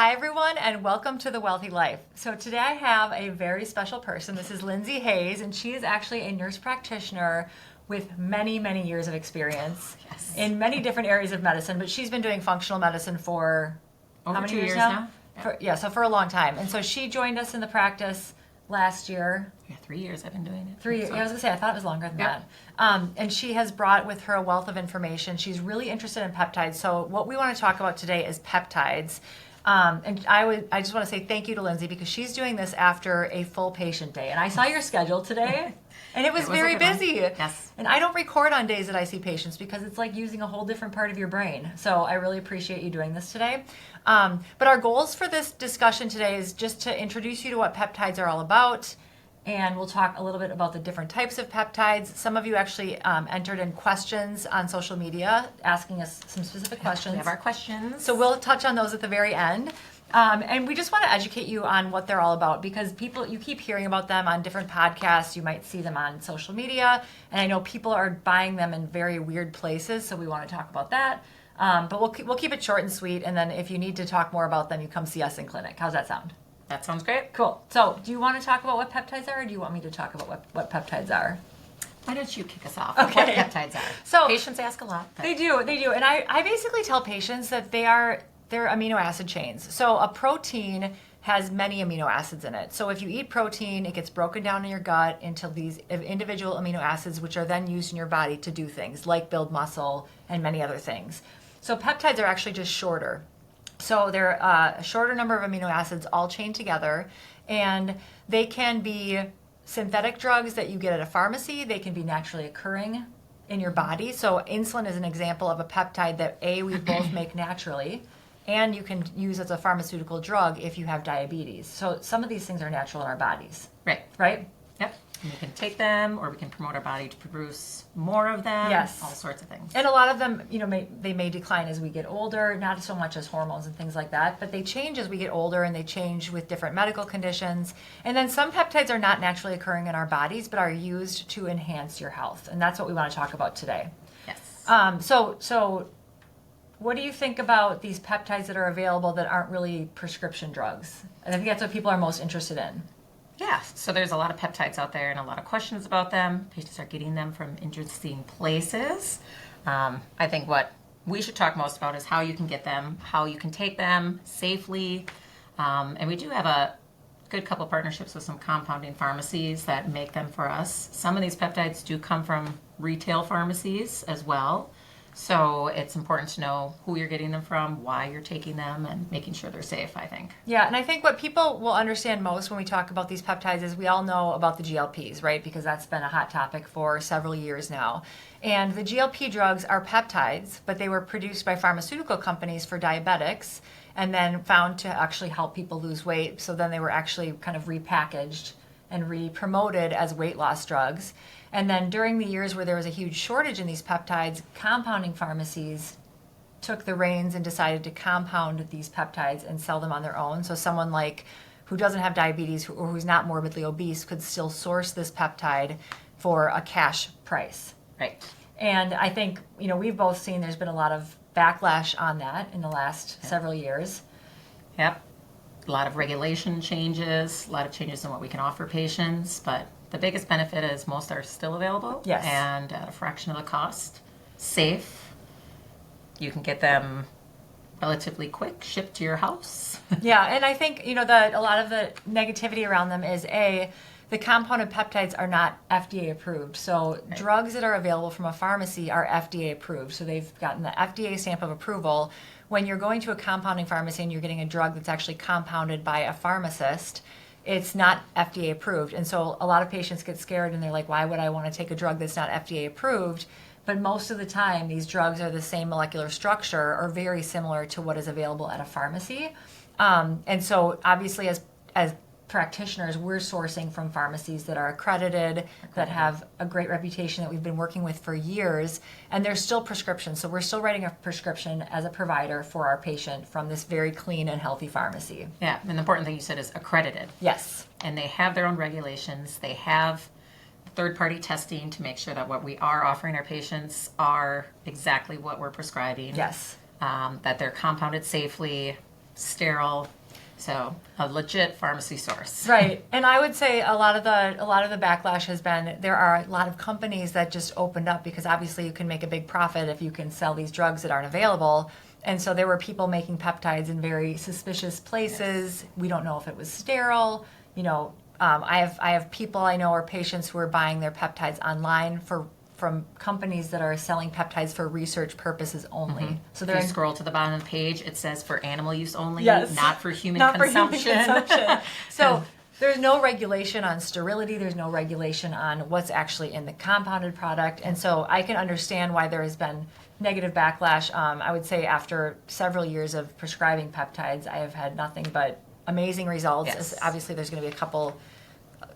Hi everyone and welcome to The Wealthy Life. So today I have a very special person. This is Lyndsay Hayes and she is actually a nurse practitioner with many, many years of experience in many different areas of medicine, but she's been doing functional medicine for over how many 2 years now? Yeah. So for a long time. And so she joined us in the practice last year. Yeah, 3 years I've been doing it. 3 years. So. Yeah, I was going to say, I thought it was longer than Yep. that. And she has brought with her a wealth of information. She's really interested in peptides. So what we want to talk about today is peptides. And I just want to say thank you to Lyndsay because she's doing this after a full patient day. And I saw your schedule today, and it was very busy. Yes. And I don't record on days that I see patients because it's like using a whole different part of your brain. So I really appreciate you doing this today. But our goals for this discussion today is just to introduce you to what peptides are all about. And we'll talk a little bit about the different types of peptides. Some of you actually entered in questions on social media asking us some specific questions. We have our questions. So we'll touch on those at the very end. And we just want to educate you on what they're all about because you keep hearing about them on different podcasts. You might see them on social media. And I know people are buying them in very weird places, so we want to talk about that. But we'll keep it short and sweet. And then if you need to talk more about them, you come see us in clinic. How's that sound? That sounds great. Cool. So do you want to talk about what peptides are, or do you want me to talk about what peptides are? Why don't you kick us off Okay. with what peptides are? So patients ask a lot. They do. And I basically tell patients that they're amino acid chains. So a protein has many amino acids in it. So if you eat protein, it gets broken down in your gut into these individual amino acids, which are then used in your body to do things like build muscle and many other things. So peptides are actually just shorter. So they're a shorter number of amino acids all chained together, and they can be synthetic drugs that you get at a pharmacy. They can be naturally occurring in your body. So insulin is an example of a peptide that we both make naturally, and you can use as a pharmaceutical drug if you have diabetes. So some of these things are natural in our bodies. Right? Yep. And we can take them, or we can promote our body to produce more of them. Yes. All sorts of things. And a lot of them, they may decline as we get older, not so much as hormones and things like that, but they change as we get older and they change with different medical conditions. And then some peptides are not naturally occurring in our bodies, but are used to enhance your health. And that's what we want to talk about today. Yes. So what do you think about these peptides that are available that aren't really prescription drugs? And I think that's what people are most interested in. Yeah, so there's a lot of peptides out there and a lot of questions about them. Patients are getting them from interesting places. I think what we should talk most about is how you can get them, how you can take them safely. And we do have a good couple partnerships with some compounding pharmacies that make them for us. Some of these peptides do come from retail pharmacies as well. So it's important to know who you're getting them from, why you're taking them, and making sure they're safe, I think. Yeah, and I think what people will understand most when we talk about these peptides is we all know about the GLPs, right? Because that's been a hot topic for several years now. And the GLP drugs are peptides, but they were produced by pharmaceutical companies for diabetics and then found to actually help people lose weight. So then they were actually kind of repackaged and re-promoted as weight loss drugs. And then during the years where there was a huge shortage in these peptides, compounding pharmacies took the reins and decided to compound these peptides and sell them on their own. So someone who doesn't have diabetes or who's not morbidly obese could still source this peptide for a cash price. Right. And I think, we've both seen there's been a lot of backlash on that in the last several years. Yep. A lot of regulation changes, a lot of changes in what we can offer patients, but the biggest benefit is most are still available. Yes. And at a fraction of the cost. Safe. You can get them relatively quick, shipped to your house. Yeah, and I think, a lot of the negativity around them is the compounded peptides are not FDA approved. So drugs that are available from a pharmacy are FDA approved. So they've gotten the FDA stamp of approval. When you're going to a compounding pharmacy and you're getting a drug that's actually compounded by a pharmacist, it's not FDA approved. And so a lot of patients get scared and they're like, why would I want to take a drug that's not FDA approved? But most of the time, these drugs are the same molecular structure or very similar to what is available at a pharmacy. And so obviously as practitioners, we're sourcing from pharmacies that are accredited, that have a great reputation that we've been working with for years, and they're still prescriptions. So we're still writing a prescription as a provider for our patient from this very clean and healthy pharmacy. Yeah, and the important thing you said is accredited. Yes. And they have their own regulations. They have third-party testing to make sure that what we are offering our patients are exactly what we're prescribing. Yes. That they're compounded safely. sterile. So a legit pharmacy source. Right. And I would say a lot of the backlash has been there are a lot of companies that just opened up because obviously you can make a big profit if you can sell these drugs that aren't available. And so there were people making peptides in very suspicious places. We don't know if it was sterile. You know, I have people I know or patients who are buying their peptides online from companies that are selling peptides for research purposes only. So If you scroll to the bottom of the page, it says for animal use only, Yes. not for human not consumption. for human consumption. So there's no regulation on sterility. There's no regulation on what's actually in the compounded product. And so I can understand why there has been negative backlash. I would say after several years of prescribing peptides, I have had nothing but amazing results. Yes. Obviously, there's going to be a couple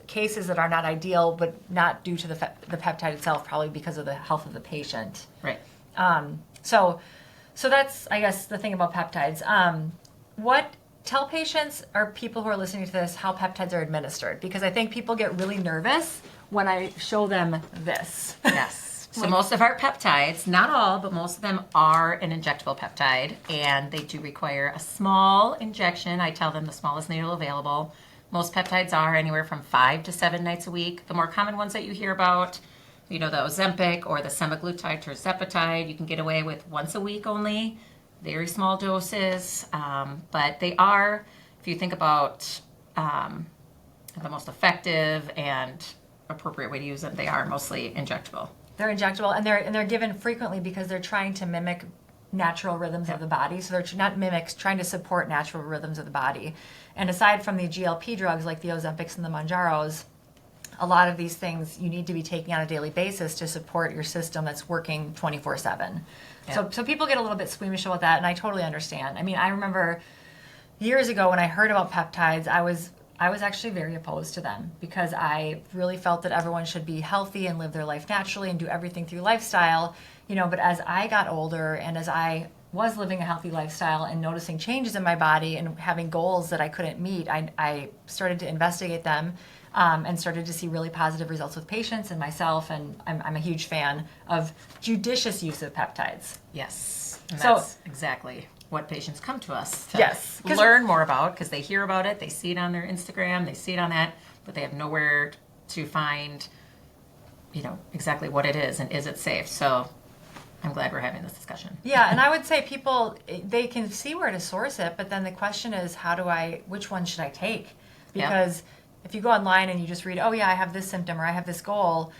cases that are not ideal, but not due to the peptide itself, probably because of the health of the patient. Right. So that's, I guess, the thing about peptides. Tell patients or people who are listening to this how peptides are administered, because I think people get really nervous when I show them this. Yes. So most of our peptides, not all, but most of them are an injectable peptide, and they do require a small injection. I tell them the smallest needle available. Most peptides are anywhere from 5 to 7 nights a week. The more common ones that you hear about, you know, the Ozempic or the semaglutide tirzepatide, you can get away with once a week only, very small doses. But they are, if you think about the most effective and appropriate way to use them, they are mostly injectable. They're injectable, and they're given frequently because they're trying to mimic natural rhythms of the body. So they're not mimics, trying to support natural rhythms of the body. And aside from the GLP drugs like the Ozempics and the Mounjaros, a lot of these things you need to be taking on a daily basis to support your system that's working 24/7. Yeah. So people get a little bit squeamish about that, and I totally understand. I mean, I remember years ago when I heard about peptides, I was actually very opposed to them because I really felt that everyone should be healthy and live their life naturally and do everything through lifestyle, you know. But as I got older and as I was living a healthy lifestyle and noticing changes in my body and having goals that I couldn't meet, I started to investigate them and started to see really positive results with patients and myself. And I'm a huge fan of judicious use of peptides. Yes. And So- that's exactly what patients come to us to Yes, 'cause- learn more about, because they hear about it, they see it on their Instagram, they see it on that, but they have nowhere to find, you know, exactly what it is and is it safe. So I'm glad we're having this discussion. Yeah, and I would say people, they can see where to source it, but then the question is, which one should I take? Because if you go online and you just read, oh yeah, I have this symptom or I have this goal,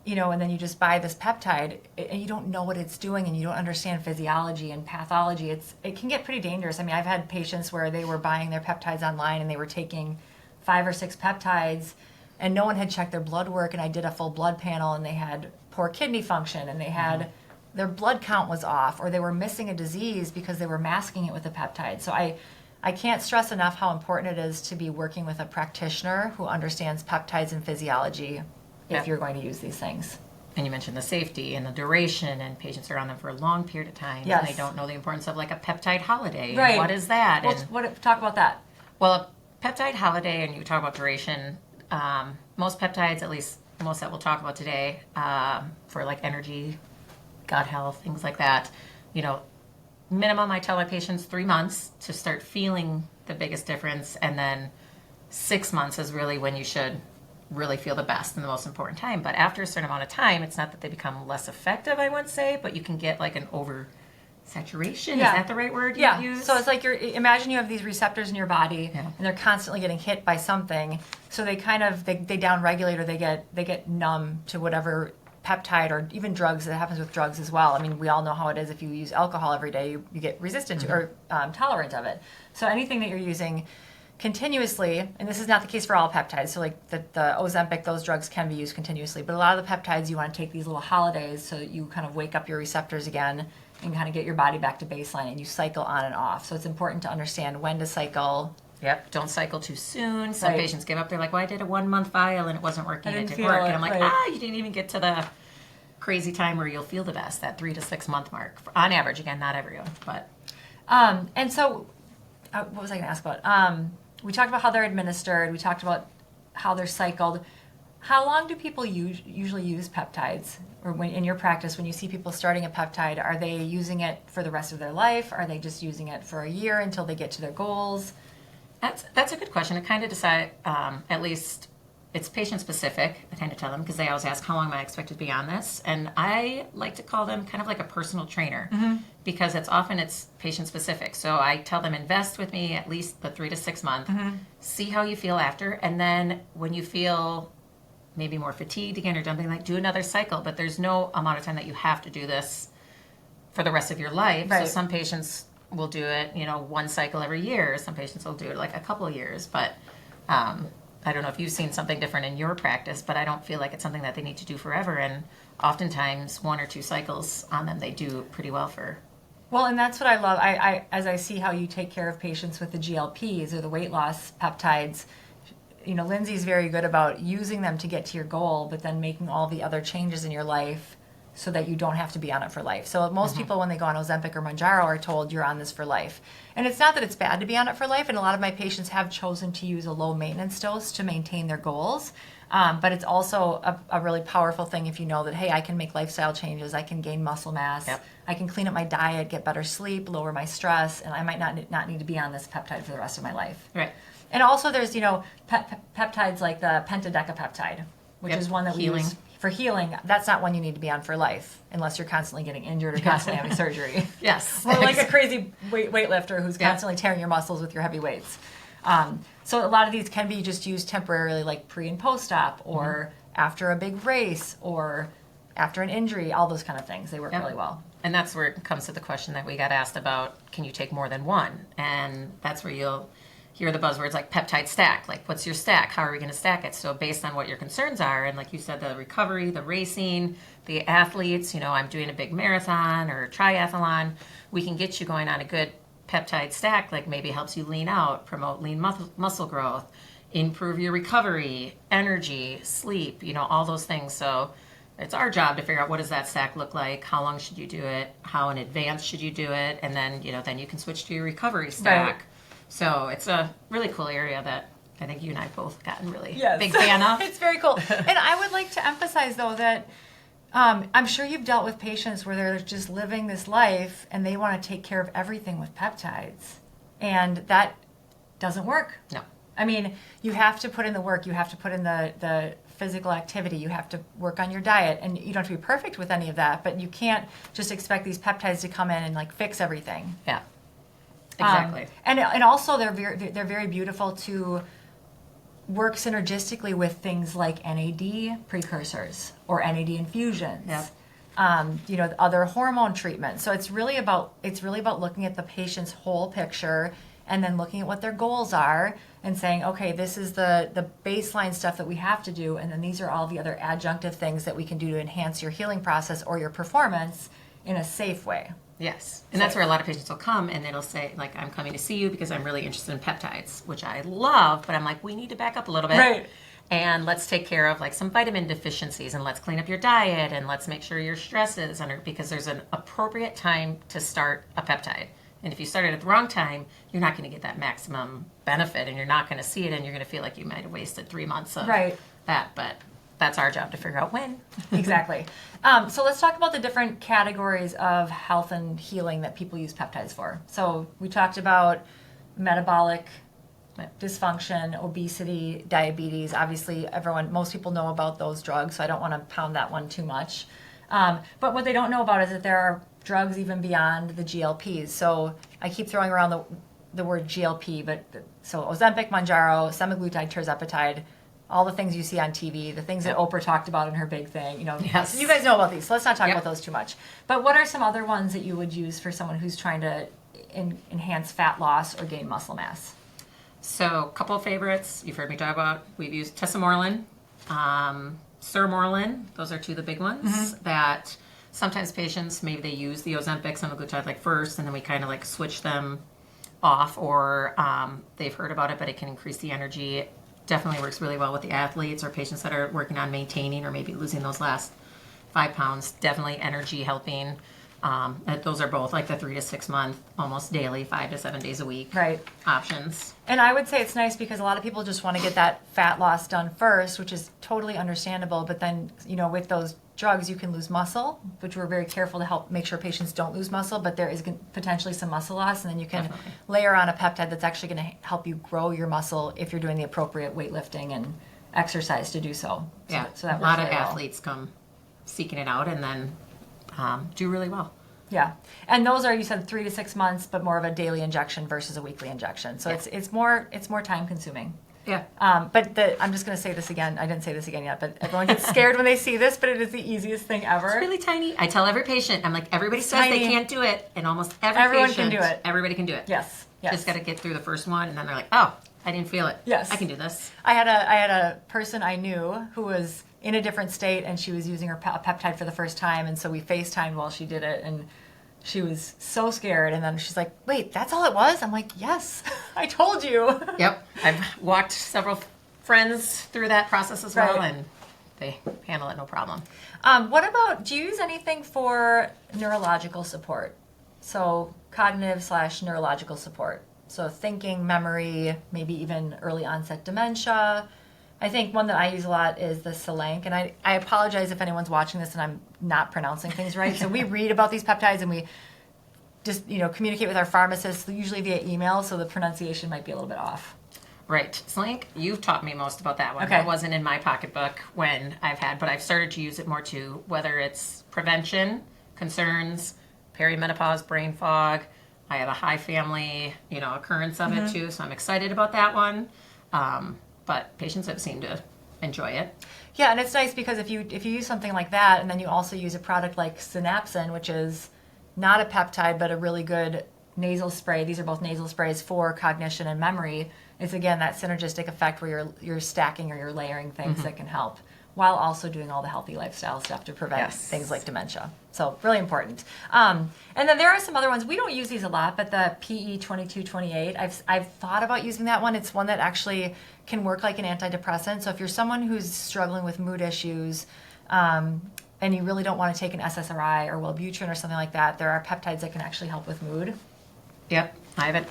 you know, and then you just buy this peptide and you don't know what it's doing and you don't understand physiology and pathology, it can get pretty dangerous. I mean, I've had patients where they were buying their peptides online and they were taking 5 or 6 peptides and no one had checked their blood work, and I did a full blood panel and they had poor kidney function and they had their blood count was off, or they were missing a disease because they were masking it with a peptide. So I can't stress enough how important it is to be working with a practitioner who understands peptides and physiology if you're going to use these things. And you mentioned the safety and the duration, and patients are on them for a long period of time. Yes. And they don't know the importance of like a peptide holiday. Right. And what is that? Well, talk about that. Well, a peptide holiday, and you talk about duration, most peptides, at least most that we'll talk about today, for like energy, gut health, things like that, you know, minimum I tell my patients 3 months to start feeling the biggest difference, and then 6 months is really when you should really feel the best and the most important time. But after a certain amount of time, it's not that they become less effective, I would say, but you can get like an oversaturation. Yeah. Is that the right word you Yeah. would use? So it's like imagine you have these receptors in your body Yeah. and they're constantly getting hit by something. So they kind of they downregulate, or they get numb to whatever peptide or even drugs. That happens with drugs as well. I mean, we all know how it is. If you use alcohol every day, you get resistant to or tolerant of it. So anything that you're using continuously, and this is not the case for all peptides, so like the Ozempic, those drugs can be used continuously, but a lot of the peptides you want to take these little holidays so that you kind of wake up your receptors again and kind of get your body back to baseline, and you cycle on and off. So it's important to understand when to cycle. Yep. Don't cycle too soon. Some Right. patients give up. They're like, well, I did a 1 month vial and it wasn't working. I didn't It feel didn't work. it, And I'm like, right. you didn't even get to the crazy time where you'll feel the best, that 3 to 6 month mark. On average, again, not everyone, but. And so, what was I going to ask about? We talked about how they're administered. We talked about how they're cycled. How long do people usually use peptides? Or when in your practice, when you see people starting a peptide, are they using it for the rest of their life? Are they just using it for a year until they get to their goals? That's a good question. I kind of decide, at least it's patient specific. I kind of tell them because they always ask how long am I expected to be on this, and I like to call them kind of like a personal trainer because it's patient specific. So I tell them invest with me at least the 3 to 6 month, see how you feel after, and then when you feel maybe more fatigued again or something, like do another cycle. But there's no amount of time that you have to do this for the rest of your life. Right. So some patients will do it, 1 cycle every year. Some patients will do it like a couple of years. But I don't know if you've seen something different in your practice, but I don't feel like it's something that they need to do forever. And oftentimes 1 or 2 cycles on them, they do pretty well for. Well, and that's what I love. As I see how you take care of patients with the GLPs or the weight loss peptides, Lyndsay's very good about using them to get to your goal, but then making all the other changes in your life so that you don't have to be on it for life. So most people, when they go on Ozempic or Mounjaro, are told you're on this for life. And it's not that it's bad to be on it for life, and a lot of my patients have chosen to use a low maintenance dose to maintain their goals. But it's also a really powerful thing if you know that, hey, I can make lifestyle changes, I can gain muscle mass, I can clean up my diet, get better sleep, lower my stress, and I might not need to be on this peptide for the rest of my life. Right. And also there's, peptides like the pentadecapeptide, which is one that we use for healing. That's not one you need to be on for life unless you're constantly getting injured or constantly having surgery. Yes. Or like a crazy weightlifter who's constantly tearing your muscles with your heavy weights. So a lot of these can be just used temporarily, like pre and post-op or after a big race or after an injury, all those kind of things. They work really well. And that's where it comes to the question that we got asked about, can you take more than one? And that's where you'll hear the buzzwords like peptide stack. Like, what's your stack? How are we going to stack it? So based on what your concerns are, and like you said, the recovery, the racing, the athletes, I'm doing a big marathon or triathlon, we can get you going on a good peptide stack, like maybe helps you lean out, promote lean muscle growth, improve your recovery, energy, sleep, all those things. So it's our job to figure out what does that stack look like, how long should you do it, how in advance should you do it, and then, then you can switch to your recovery stack. Right. So it's a really cool area that I think you and I both gotten really big fan of. It's very cool. And I would like to emphasize, though, that I'm sure you've dealt with patients where they're just living this life and they want to take care of everything with peptides. And that doesn't work. No. I mean, you have to put in the work. You have to put in the physical activity. You have to work on your diet. And you don't have to be perfect with any of that. But you can't just expect these peptides to come in and fix everything. Yeah. Exactly. And also they're very beautiful to work synergistically with things like NAD precursors or NAD infusions. Yep. Other hormone treatments. So it's really about looking at the patient's whole picture and then looking at what their goals are and saying, okay, this is the baseline stuff that we have to do, and then these are all the other adjunctive things that we can do to enhance your healing process or your performance in a safe way. Yes. And that's where a lot of patients will come and it'll say, like, I'm coming to see you because I'm really interested in peptides, which I love, but I'm like, we need to back up a little bit. Right. And let's take care of some vitamin deficiencies and let's clean up your diet and let's make sure your stress is under, because there's an appropriate time to start a peptide. And if you start it at the wrong time, you're not going to get that maximum benefit and you're not going to see it and you're going to feel like you might have wasted 3 months of that. But that's our job to figure out when. Exactly. So let's talk about the different categories of health and healing that people use peptides for. So we talked about metabolic dysfunction, obesity, diabetes. Obviously, most people know about those drugs, so I don't want to pound that one too much. But what they don't know about is that there are drugs even beyond the GLPs. So I keep throwing around the word GLP, so Ozempic, Mounjaro, semaglutide, tirzepatide, all the things you see on TV, the things that Oprah talked about in her big thing. Yes. You guys know about these, so let's not talk about those too much. But what are some other ones that you would use for someone who's trying to enhance fat loss or gain muscle mass? So a couple of favorites you've heard me talk about. We've used tesamorelin, sermorelin. Those are two of the big ones that sometimes patients, maybe they use the Ozempic, semaglutide first, and then we kind of switch them off, or they've heard about it, but it can increase the energy. Definitely works really well with the athletes or patients that are working on maintaining or maybe losing those last 5 pounds. Definitely energy helping. Those are both like the 3 to 6 month, almost daily, 5 to 7 days a week Right. options. And I would say it's nice because a lot of people just want to get that fat loss done first, which is totally understandable. But then, with those drugs, you can lose muscle, which we're very careful to help make sure patients don't lose muscle. But there is potentially some muscle loss. And then you can layer on a peptide that's actually going to help you grow your muscle if you're doing the appropriate weightlifting and exercise to do so. Yeah. So that a lot of really well. athletes come seeking it out and then do really well. Yeah, and those are, you said, 3 to 6 months, but more of a daily injection versus a weekly injection. So it's more time consuming. Yeah. But I'm just going to say this again. I didn't say this again yet, but everyone gets scared when they see this. But it is the easiest thing ever. It's really tiny. I tell every patient, I'm like, everybody says tiny. they can't do it, and almost Everyone can do it. Everybody can do it. Yes. Just got to get through the first one, and then they're like, oh, I didn't feel it. Yes. I can do this. I had a person I knew who was in a different state, and she was using her peptide for the first time, and so we FaceTimed while she did it, and she was so scared, and then she's like, wait, that's all it was? I'm like, yes, I told you. Yep. I've walked several friends through that process as well, Right. and they handle it no problem. What about, do you use anything for neurological support? So cognitive/neurological support. So thinking, memory, maybe even early onset dementia. I think one that I use a lot is the Selank, and I apologize if anyone's watching this and I'm not pronouncing things right. So we read about these peptides and we just communicate with our pharmacists, usually via email, so the pronunciation might be a little bit off. Right. Slink, you've taught me most about that one. Okay. That wasn't in my pocketbook when but I've started to use it more too, whether it's prevention, concerns, perimenopause, brain fog. I have a high family, occurrence of it too, so I'm excited about that one. But patients have seemed to enjoy it. Yeah, and it's nice because if you use something like that, and then you also use a product like Synapsin, which is not a peptide but a really good nasal spray. These are both nasal sprays for cognition and memory. It's again that synergistic effect where you're stacking or you're layering things that can help, while also doing all the healthy lifestyle stuff to prevent things like dementia. So really important. And then there are some other ones. We don't use these a lot, but the PE2228, I've thought about using that one. It's one that actually can work like an antidepressant. So if you're someone who's struggling with mood issues, and you really don't want to take an SSRI or Wellbutrin or something like that, there are peptides that can actually help with mood. Yep. I haven't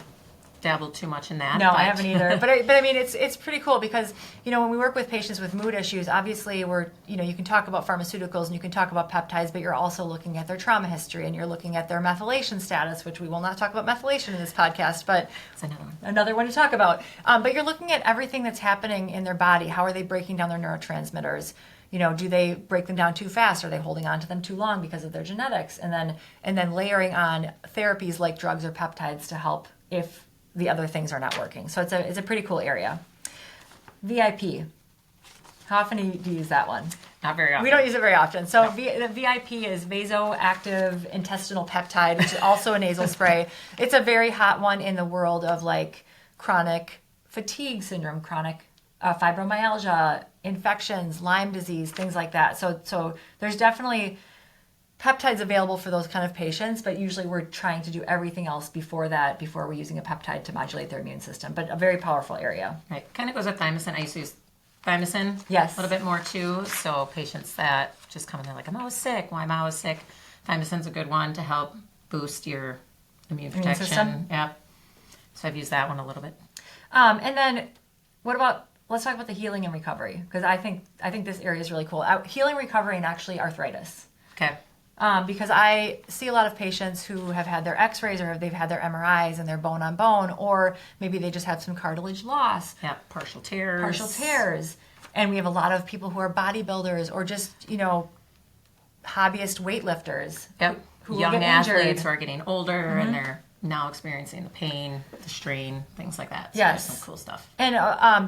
dabbled too much in that. No, I haven't either. But I mean, it's pretty cool because, when we work with patients with mood issues, obviously you can talk about pharmaceuticals and you can talk about peptides, but you're also looking at their trauma history and you're looking at their methylation status, which we will not talk about methylation in this podcast, but it's another one to talk about. But you're looking at everything that's happening in their body. How are they breaking down their neurotransmitters? Do they break them down too fast? Are they holding on to them too long because of their genetics? And then layering on therapies like drugs or peptides to help if the other things are not working. So it's a pretty cool area. VIP. How often do you use that one? Not very often. We don't use it very often. So the VIP is vasoactive intestinal peptide, which is also a nasal spray. It's a very hot one in the world of like chronic fatigue syndrome, chronic fibromyalgia, infections, Lyme disease, things like that. So there's definitely peptides available for those kind of patients, but usually we're trying to do everything else before we're using a peptide to modulate their immune system. But a very powerful area. Right. Kind of goes with thymosin. I used to use thymosin Yes. a little bit more too. So patients that just come in there like, I'm always sick. Why am I always sick? Thymosin's a good one to help boost your immune protection. System. Yep. So I've used that one a little bit. And then let's talk about the healing and recovery, because I think this area is really cool. Healing, recovery, and actually arthritis. Okay. Because I see a lot of patients who have had their x-rays or they've had their MRIs and they're bone on bone, or maybe they just have some cartilage loss. Yeah, partial tears. And we have a lot of people who are bodybuilders or just, hobbyist weightlifters. Yep. Who Young get athletes injured. who are getting older and they're now experiencing the pain, the strain, things like that. So Yes. there's some cool stuff. And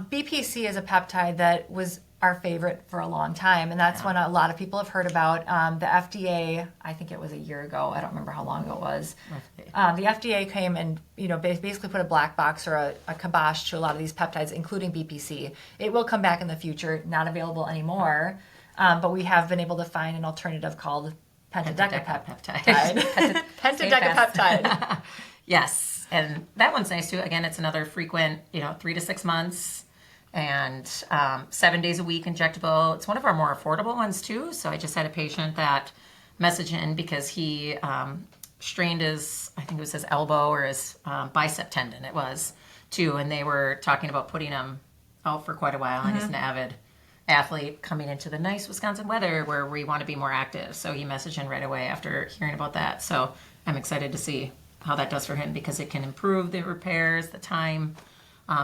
BPC is a peptide that was our favorite for a long time, and that's when a lot of people have heard about. The FDA, I think it was a year ago, I don't remember how long ago it was. The FDA came and basically put a black box or a kibosh to a lot of these peptides, including BPC. It will come back in the future, not available anymore, but we have been able to find an alternative called pentadecapeptide. Pentadecapeptide. Yes, and that one's nice too. Again, it's another frequent, 3 to 6 months. And 7 days a week injectable. It's one of our more affordable ones too. So I just had a patient that message in because he strained I think it was his elbow or his bicep tendon, it was, too. And they were talking about putting him out for quite a while. And he's an avid athlete coming into the nice Wisconsin weather where we want to be more active. So he messaged in right away after hearing about that. So I'm excited to see how that does for him because it can improve the repairs, the time,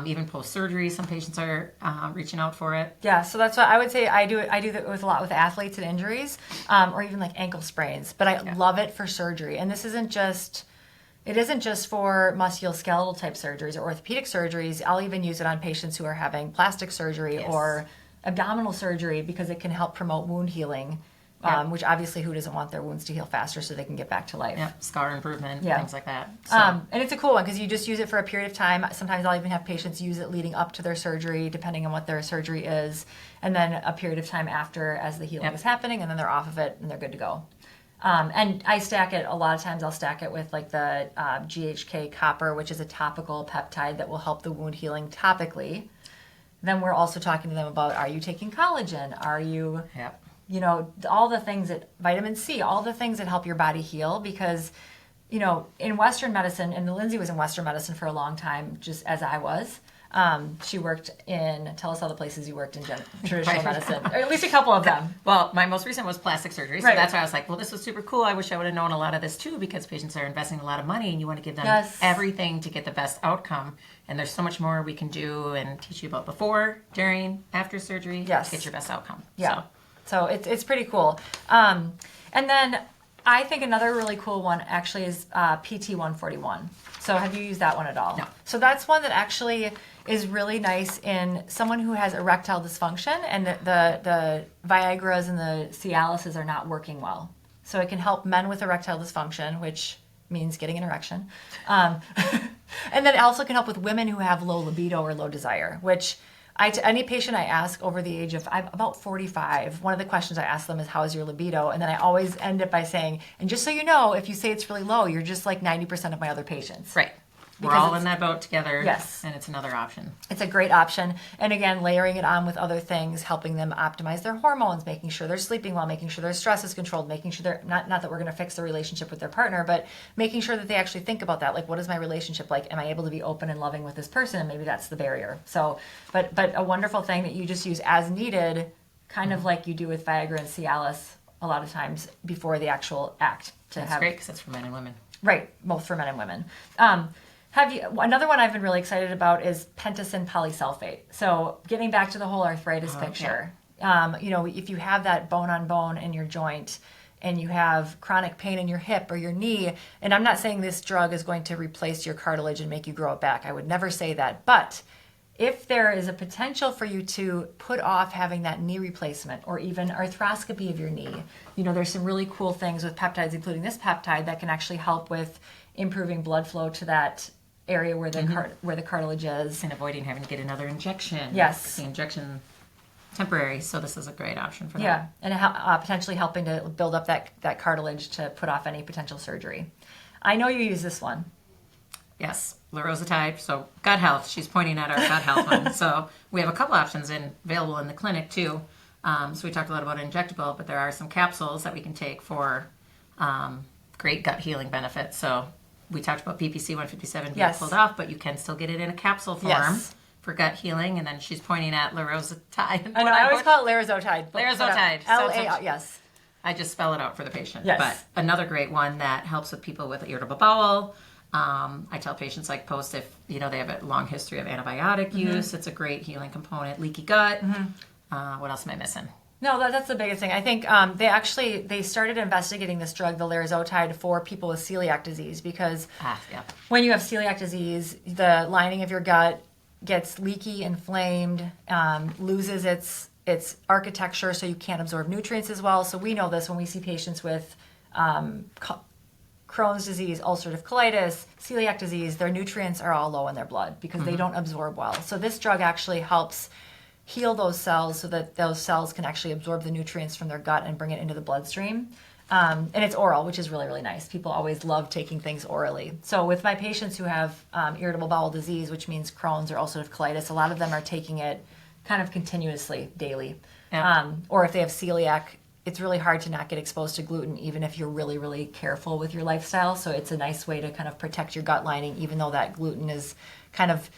even post-surgery. Some patients are reaching out for it. Yeah, so that's what I would say. I do that with a lot with athletes and injuries, or even like ankle sprains. But I love it for surgery. And this isn't just for musculoskeletal type surgeries or orthopedic surgeries. I'll even use it on patients who are having plastic surgery or abdominal surgery because it can help promote wound healing. Which obviously, who doesn't want their wounds to heal faster so they can get back to life? Yeah, scar improvement, things like that. So. And it's a cool one because you just use it for a period of time. Sometimes I'll even have patients use it leading up to their surgery, depending on what their surgery is, and then a period of time after as the healing is happening, and then they're off of it and they're good to go. And I stack it, a lot of times I'll stack it with like the GHK copper, which is a topical peptide that will help the wound healing topically. Then we're also talking to them about, are you taking collagen? Are you... You know, all the things that vitamin C, all the things that help your body heal because, you know, in Western medicine, and Lyndsay was in Western medicine for a long time, just as I was. She worked tell us all the places you worked in traditional medicine, or at least a couple of them. Well, my most recent was plastic surgery. So that's why I was like, well, this was super cool. I wish I would have known a lot of this too because patients are investing a lot of money and you want to give them everything to get the best outcome. And there's so much more we can do and teach you about before, during, after surgery to get your best outcome. Yeah. So it's pretty cool. And then I think another really cool one actually is PT-141. So have you used that one at all? No. So that's one that actually is really nice in someone who has erectile dysfunction and the Viagras and the Cialises are not working well. So it can help men with erectile dysfunction, which means getting an erection. And then it also can help with women who have low libido or low desire, which... any patient I ask over the age of about 45, one of the questions I ask them is, how's your libido? And then I always end it by saying, and just so you know, if you say it's really low, you're just like 90% of my other patients. Right. We're all in that boat together. Yes. And it's another option. It's a great option. And again, layering it on with other things, helping them optimize their hormones, making sure they're sleeping well, making sure their stress is controlled, making sure they're, not that we're going to fix the relationship with their partner, but making sure that they actually think about that. Like, what is my relationship like? Am I able to be open and loving with this person? And maybe that's the barrier. So, but a wonderful thing that you just use as needed, kind of like you do with Viagra and Cialis a lot of times before the actual act. That's great because it's for men and women. Right. Both for men and women. Another one I've been really excited about is pentosan polysulfate. So getting back to the whole arthritis picture, you know, if you have that bone on bone in your joint and you have chronic pain in your hip or your knee, and I'm not saying this drug is going to replace your cartilage and make you grow it back. I would never say that. But if there is a potential for you to put off having that knee replacement or even arthroscopy of your knee, you know, there's some really cool things with peptides, including this peptide, that can actually help with improving blood flow to that area where the cartilage is. And avoiding having to get another injection. Yes. The injection temporary, so this is a great option for that. Yeah, and potentially helping to build up that cartilage to put off any potential surgery. I know you use this one. Yes, lirozatide. So gut health. She's pointing at our gut health one. So we have a couple options available in the clinic too. So we talked a lot about injectable, but there are some capsules that we can take for great gut healing benefits. So we talked about BPC 157 being pulled off, but you can still get it in a capsule form for gut healing. And then she's pointing at lirozatide. I know, I always call it lirozotide. Lirozotide. Yes. I just spell it out for the patient. Yes. But another great one that helps with people with irritable bowel. I tell patients like post if they have a long history of antibiotic use. It's a great healing component. Leaky gut. What else am I missing? No, that's the biggest thing. I think they started investigating this drug, the lirozotide, for people with celiac disease because when you have celiac disease, the lining of your gut gets leaky, inflamed, loses its architecture, so you can't absorb nutrients as well. So we know this when we see patients with Crohn's disease, ulcerative colitis, celiac disease, their nutrients are all low in their blood because they don't absorb well. So this drug actually helps heal those cells so that those cells can actually absorb the nutrients from their gut and bring it into the bloodstream. And it's oral, which is really, really nice. People always love taking things orally. So with my patients who have irritable bowel disease, which means Crohn's or ulcerative colitis, a lot of them are taking it kind of continuously, daily. Or if they have celiac, it's really hard to not get exposed to gluten, even if you're really, really careful with your lifestyle. So it's a nice way to kind of protect your gut lining, even though that gluten is kind of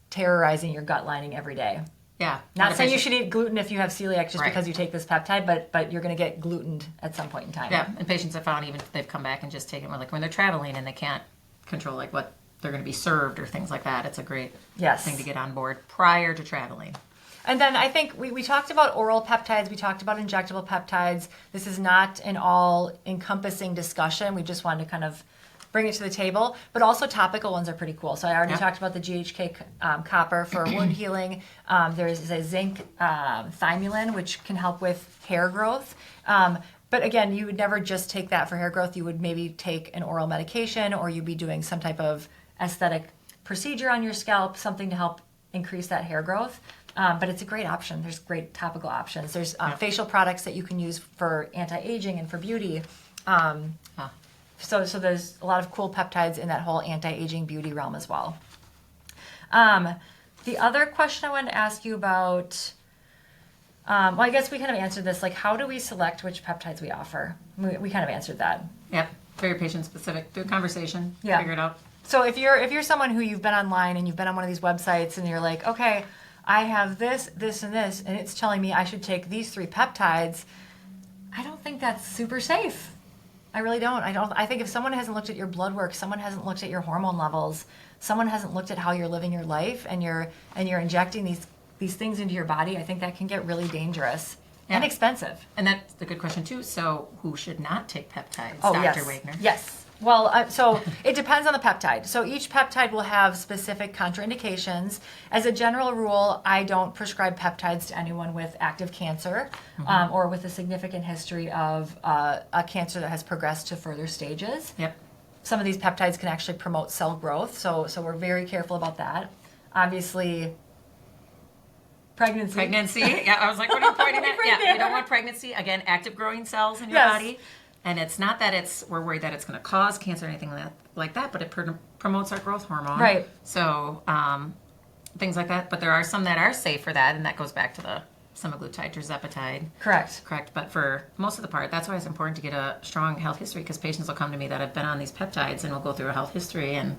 terrorizing your gut lining every day. Yeah. Not saying you should eat gluten if you have celiac just Right. because you take this peptide, but you're going to get glutened at some point in time. Yeah, and patients have found even if they've come back and just taken, like when they're traveling and they can't control like what they're going to be served or things like that, it's a great thing to get on board prior to traveling. And then I think we talked about oral peptides, we talked about injectable peptides. This is not an all-encompassing discussion. We just wanted to kind of bring it to the table. But also topical ones are pretty cool. So I already talked about the GHK copper for wound healing. There's a zinc thymulin, which can help with hair growth. But again, you would never just take that for hair growth. You would maybe take an oral medication, or you'd be doing some type of aesthetic procedure on your scalp, something to help increase that hair growth. But it's a great option. There's great topical options. There's facial products that you can use for anti-aging and for beauty. So there's a lot of cool peptides in that whole anti-aging beauty realm as well. The other question I wanted to ask you about, well, I guess we kind of answered this, like how do we select which peptides we offer? We kind of answered that. Yep, very patient specific. Do a conversation, figure it out. So if you're someone who you've been online and you've been on one of these websites and you're like, okay, I have this, this, and this, and it's telling me I should take these 3 peptides, I don't think that's super safe. I really don't. I think if someone hasn't looked at your blood work, someone hasn't looked at your hormone levels, someone hasn't looked at how you're living your life, and you're injecting these things into your body, I think that can get really dangerous and expensive. And that's a good question too. So who should not take peptides, Oh, Dr. Wagner? Yes. Well, so it depends on the peptide. So each peptide will have specific contraindications. As a general rule, I don't prescribe peptides to anyone with active cancer or with a significant history of a cancer that has progressed to further stages. Yep. Some of these peptides can actually promote cell growth, so we're very careful about that. Obviously, pregnancy. Yeah, I was like, what are you pointing at? Right Yeah, there. you don't want pregnancy. Again, active growing cells in your body. And it's not that we're worried that it's going to cause cancer or anything like that, but it promotes our growth hormone. Right. So things like that. But there are some that are safe for that, and that goes back to the semaglutide, tirzepatide. Correct. But for most of the part, that's why it's important to get a strong health history, because patients will come to me that have been on these peptides and we'll go through a health history, and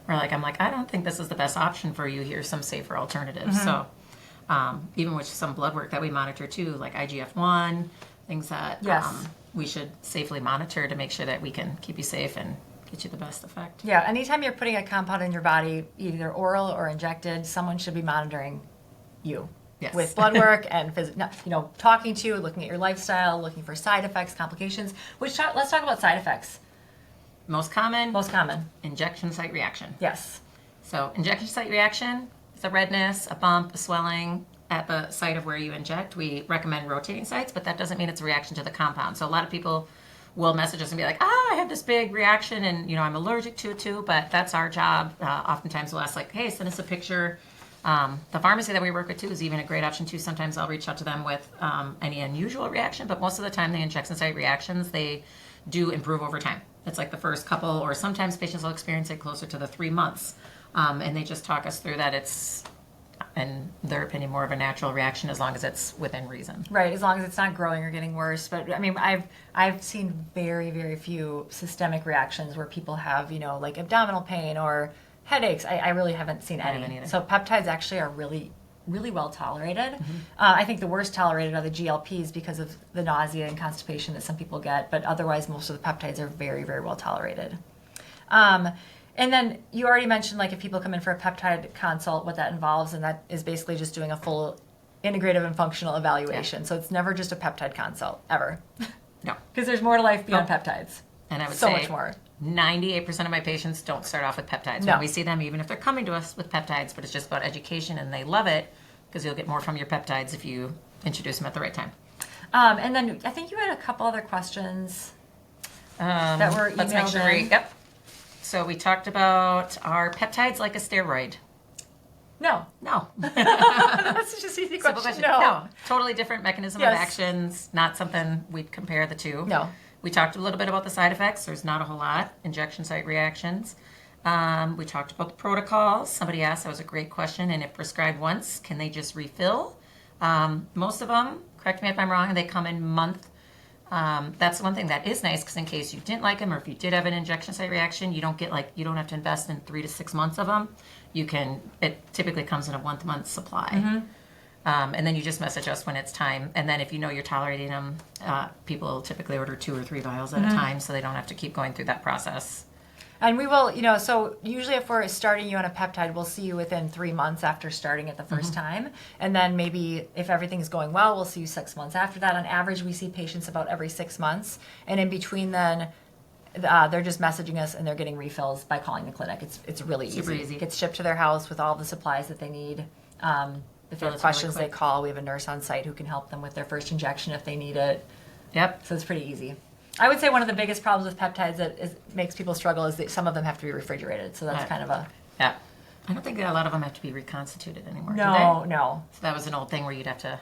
I'm like, I don't think this is the best option for you. Here's some safer alternatives. So even with some blood work that we monitor too, like IGF-1, things that we should safely monitor to make sure that we can keep you safe and get you the best effect. Yeah, anytime you're putting a compound in your body, either oral or injected, someone should be monitoring you. Yes. With blood work and talking to you, looking at your lifestyle, looking for side effects, complications. Let's talk about side effects. Most common? Most common. Injection site reaction. Yes. So injection site reaction is a redness, a bump, a swelling at the site of where you inject. We recommend rotating sites, but that doesn't mean it's a reaction to the compound. So a lot of people will message us and be like, I have this big reaction and I'm allergic to it too, but that's our job. Oftentimes we'll ask like, hey, send us a picture. The pharmacy that we work with too is even a great option too. Sometimes I'll reach out to them with any unusual reaction, but most of the time the injection site reactions, they do improve over time. It's like the first couple, or sometimes patients will experience it closer to the 3 months. And they just talk us through that it's, in their opinion, more of a natural reaction as long as it's within reason. Right, as long as it's not growing or getting worse. But I mean, I've seen very, very few systemic reactions where people have, like abdominal pain or headaches. I really haven't seen any. haven't either. So peptides actually are really, really well tolerated. I think the worst tolerated are the GLPs because of the nausea and constipation that some people get. But otherwise, most of the peptides are very, very well tolerated. And then you already mentioned, like, if people come in for a peptide consult, what that involves, and that is basically just doing a full integrative and functional evaluation. So it's never just a peptide consult, ever. No. Because there's more to life beyond peptides. And I would so say much more. 98% of my patients don't start off with peptides. No. When we see them, even if they're coming to us with peptides, but it's just about education and they love it, because you'll get more from your peptides if you introduce them at the right time. And then I think you had a couple other questions that were emailed Let's make sure in. Yep. So we talked about, are peptides like a steroid? No. No. That's just an easy Simple question. question. No. Totally different mechanism of Yes. actions. Not something we'd compare the two. No. We talked a little bit about the side effects. There's not a whole lot. Injection site reactions. We talked about the protocols. Somebody asked, that was a great question, and if prescribed once, can they just refill? Most of them, correct me if I'm wrong, they come in month That's one thing that is nice, because in case you didn't like them, or if you did have an injection site reaction, you don't have to invest in 3 to 6 months of them. It typically comes in a 1 month supply. And then you just message us when it's time. And then if you know you're tolerating them, people typically order 2 or 3 vials at a time, so they don't have to keep going through that process. And we will, so usually if we're starting you on a peptide, we'll see you within 3 months after starting it the first time. And then maybe if everything's going well, we'll see you 6 months after that. On average, we see patients about every 6 months. And in between then, they're just messaging us and they're getting refills by calling the clinic. It's really Super easy. It gets shipped to their house with all the supplies that they need. If they have questions, they call. We have a nurse on site who can help them with their first injection if they need it. Yep. So it's pretty easy. I would say one of the biggest problems with peptides that makes people struggle is that some of them have to be refrigerated. So that's kind of a... Yeah. I don't think a lot of them have to be reconstituted anymore, do No. So that was an old thing where you'd have to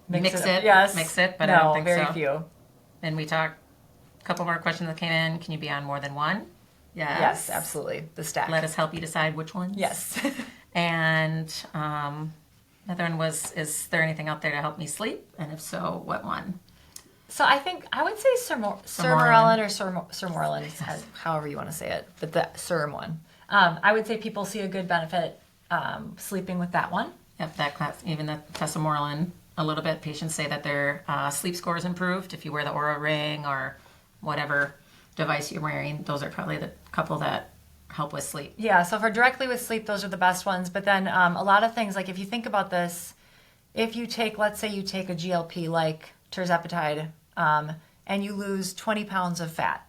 Mix it. but I don't think very so. few. And we talked, a couple more questions that came in. Can you be on more than one? Yes, absolutely. The stack. Let us help you decide which ones. Yes. And another one was, is there anything out there to help me sleep? And if so, what one? So I would say Sermorelin or Sermorelin, however you want to say it, but the Serm one. I would say people see a good benefit sleeping with that one. Yep, that class, even the tesamorelin, a little bit. Patients say that their sleep score is improved if you wear the Oura Ring or whatever device you're wearing. Those are probably the couple that help with sleep. Yeah, so for directly with sleep, those are the best ones. But then a lot of things, like if you think about this, if you take, let's say you take a GLP like tirzepatide, and you lose 20 pounds of fat,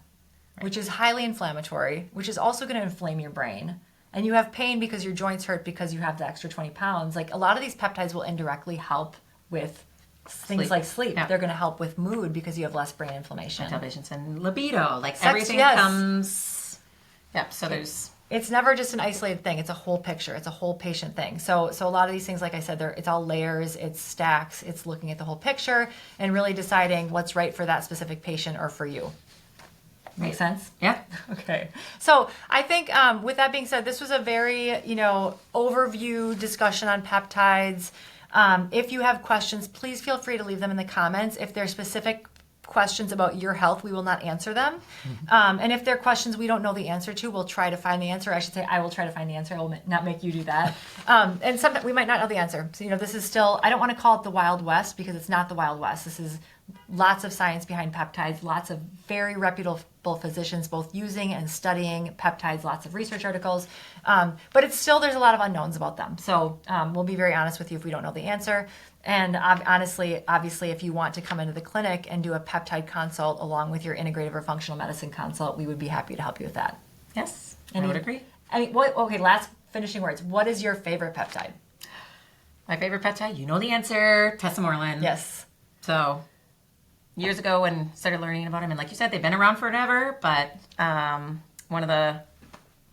which is highly inflammatory, which is also going to inflame your brain, and you have pain because your joints hurt because you have the extra 20 pounds, like a lot of these peptides will indirectly help with things like sleep. Yeah. They're going to help with mood because you have less brain inflammation. Televisions and libido, like Sex, everything yes. comes. Yep, so there's... It's never just an isolated thing. It's a whole picture. It's a whole patient thing. So a lot of these things, like I said, it's all layers, it's stacks, it's looking at the whole picture and really deciding what's right for that specific patient or for you. Make sense? Yeah. Okay. So I think with that being said, this was a very, overview discussion on peptides. If you have questions, please feel free to leave them in the comments. If they're specific questions about your health, we will not answer them. And if they're questions we don't know the answer to, we'll try to find the answer. I should say I will try to find the answer. I will not make you do that. And sometimes we might not know the answer. So, this is still, I don't want to call it the Wild West because it's not the Wild West. This is lots of science behind peptides, lots of very reputable physicians both using and studying peptides, lots of research articles. But it's still, there's a lot of unknowns about them. So we'll be very honest with you if we don't know the answer. And honestly, obviously, if you want to come into the clinic and do a peptide consult along with your integrative or functional medicine consult, we would be happy to help you with that. Yes, I would agree. Okay, last finishing words. What is your favorite peptide? My favorite peptide, you know the answer, tesamorelin. Yes. So years ago when I started learning about them, and like you said, they've been around forever, but one of the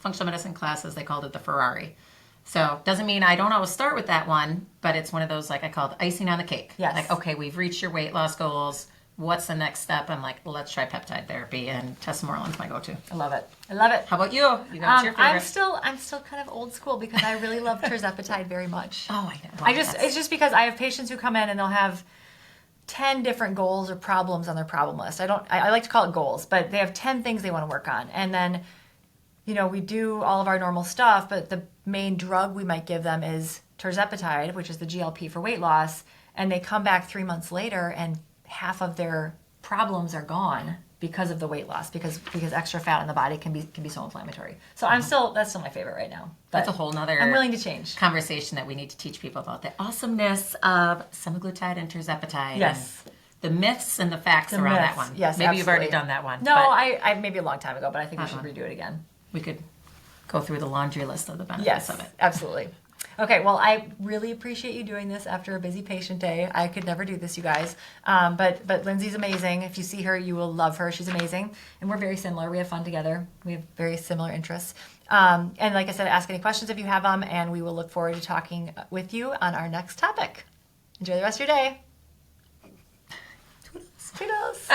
functional medicine classes, they called it the Ferrari. So doesn't mean I don't always start with that one, but it's one of those, like I call it icing on the cake. Yes. Like, okay, we've reached your weight loss goals. What's the next step? I'm like, let's try peptide therapy, and tesamorelin's my go-to. I love it. I love it. How about you? You got your favorite? I'm still kind of old school because I really love tirzepatide very much. Oh, I know. It's just because I have patients who come in and they'll have 10 different goals or problems on their problem list. I like to call it goals, but they have 10 things they want to work on. And then, we do all of our normal stuff, but the main drug we might give them is tirzepatide, which is the GLP for weight loss. And they come back 3 months later and half of their problems are gone because of the weight loss, because extra fat in the body can be so inflammatory. So that's still my favorite right now. But that's a whole nother I'm willing to change conversation that we need to teach people about the awesomeness of semaglutide and tirzepatide. Yes. And the myths and the facts around that one. Yes, maybe absolutely. you've already done that one. No, I maybe a long time ago, but I think we should redo it again. We could go through the laundry list of the benefits yes, of it. Absolutely. Okay, well, I really appreciate you doing this after a busy patient day. I could never do this, you guys. But Lyndsay's amazing. If you see her, you will love her. She's amazing. And we're very similar. We have fun together. We have very similar interests. And like I said, ask any questions if you have them, and we will look forward to talking with you on our next topic. Enjoy the rest of your day. Toodles. Toodles.